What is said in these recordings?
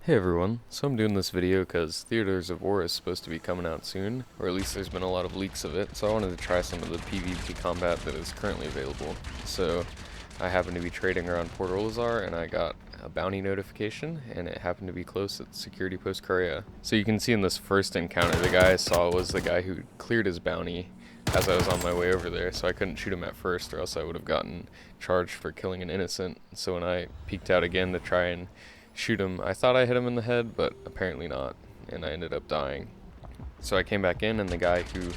Hey everyone, so I'm doing this video because Theaters of War is supposed to be coming out soon, or at least there's been a lot of leaks of it, so I wanted to try some of the PvP combat that is currently available. So I happened to be trading around Port Olazar and I got a bounty notification, and it happened to be close at Security Post Korea. So you can see in this first encounter, the guy I saw was the guy who cleared his bounty as I was on my way over there, so I couldn't shoot him at first or else I would have gotten charged for killing an innocent. So when I peeked out again to try and shoot him, I thought I hit him in the head, but apparently not, and I ended up dying. So I came back in, and the guy who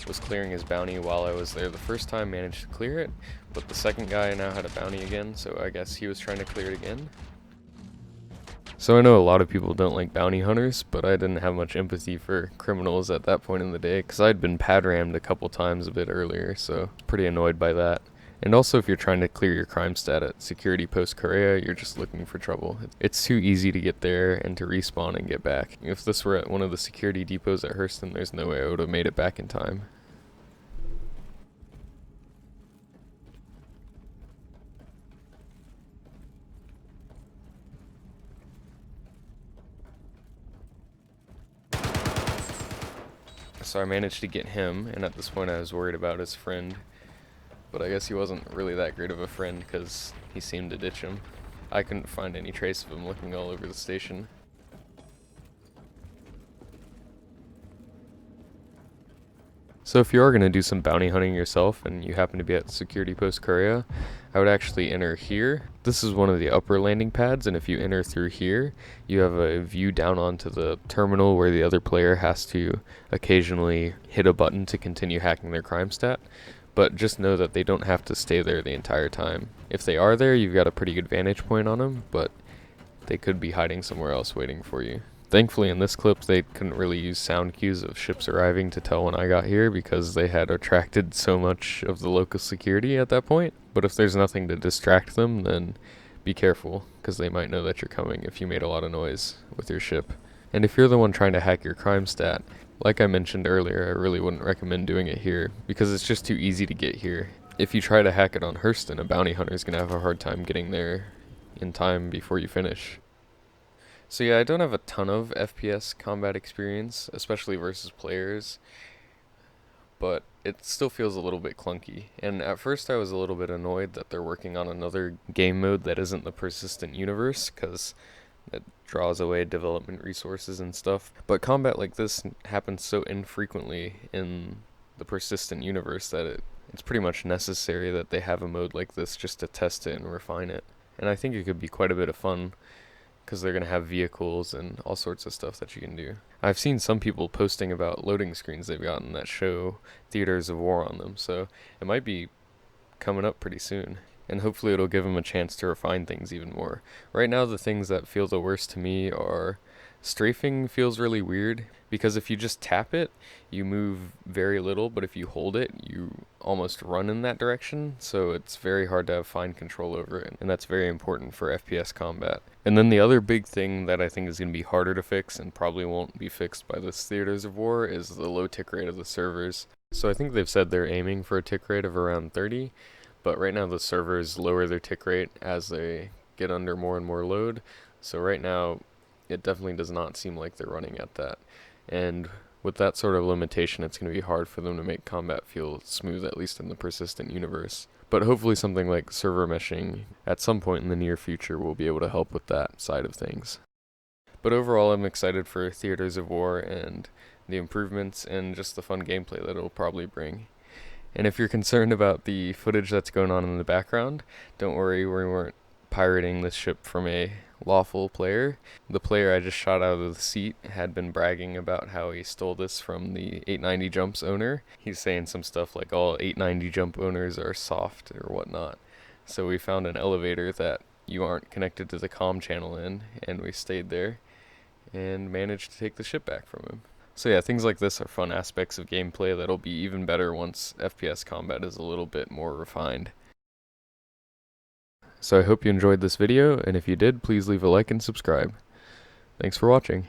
was clearing his bounty while I was there the first time managed to clear it, but the second guy now had a bounty again, so I guess he was trying to clear it again. So I know a lot of people don't like bounty hunters, but I didn't have much empathy for criminals at that point in the day, because I'd been pad rammed a couple times a bit earlier, so pretty annoyed by that. And also, if you're trying to clear your crime stat at Security Post Korea, you're just looking for trouble. It's too easy to get there and to respawn and get back. If this were at one of the security depots at Hurston, there's no way I would have made it back in time. So I managed to get him, and at this point I was worried about his friend. But I guess he wasn't really that great of a friend because he seemed to ditch him. I couldn't find any trace of him looking all over the station. So if you are going to do some bounty hunting yourself and you happen to be at Security Post Korea, I would actually enter here. This is one of the upper landing pads, and if you enter through here, you have a view down onto the terminal where the other player has to occasionally hit a button to continue hacking their crime stat. But just know that they don't have to stay there the entire time. If they are there, you've got a pretty good vantage point on them, but they could be hiding somewhere else waiting for you. Thankfully, in this clip, they couldn't really use sound cues of ships arriving to tell when I got here because they had attracted so much of the local security at that point. But if there's nothing to distract them, then be careful, because they might know that you're coming if you made a lot of noise with your ship. And if you're the one trying to hack your crime stat, like I mentioned earlier, I really wouldn't recommend doing it here, because it's just too easy to get here. If you try to hack it on Hurston, a bounty hunter is going to have a hard time getting there in time before you finish. So yeah, I don't have a ton of FPS combat experience, especially versus players, but it still feels a little bit clunky. And at first I was a little bit annoyed that they're working on another game mode that isn't the persistent universe, because it draws away development resources and stuff. But combat like this happens so infrequently in the persistent universe that it's pretty much necessary that they have a mode like this just to test it and refine it. And I think it could be quite a bit of fun, because they're going to have vehicles and all sorts of stuff that you can do. I've seen some people posting about loading screens they've gotten that show Theaters of War on them, so it might be coming up pretty soon. And hopefully it'll give them a chance to refine things even more. Right now, the things that feel the worst to me are strafing feels really weird, because if you just tap it, you move very little, but if you hold it, you almost run in that direction, so it's very hard to have fine control over it, and that's very important for FPS combat. And then the other big thing that I think is going to be harder to fix, and probably won't be fixed by this Theaters of War, is the low tick rate of the servers. So I think they've said they're aiming for a tick rate of around 30, but right now the servers lower their tick rate as they get under more and more load, so right now it definitely does not seem like they're running at that. And with that sort of limitation, it's going to be hard for them to make combat feel smooth, at least in the persistent universe. But hopefully something like server meshing at some point in the near future will be able to help with that side of things. But overall, I'm excited for Theaters of War and the improvements and just the fun gameplay that it'll probably bring. And if you're concerned about the footage that's going on in the background, don't worry, we weren't pirating this ship from a lawful player. The player I just shot out of the seat had been bragging about how he stole this from the 890 Jumps owner. He's saying some stuff like all 890 Jump owners are soft or whatnot. So we found an elevator that you aren't connected to the comm channel in, and we stayed there and managed to take the ship back from him. So yeah, things like this are fun aspects of gameplay that'll be even better once FPS combat is a little bit more refined. So I hope you enjoyed this video, and if you did, please leave a like and subscribe. Thanks for watching.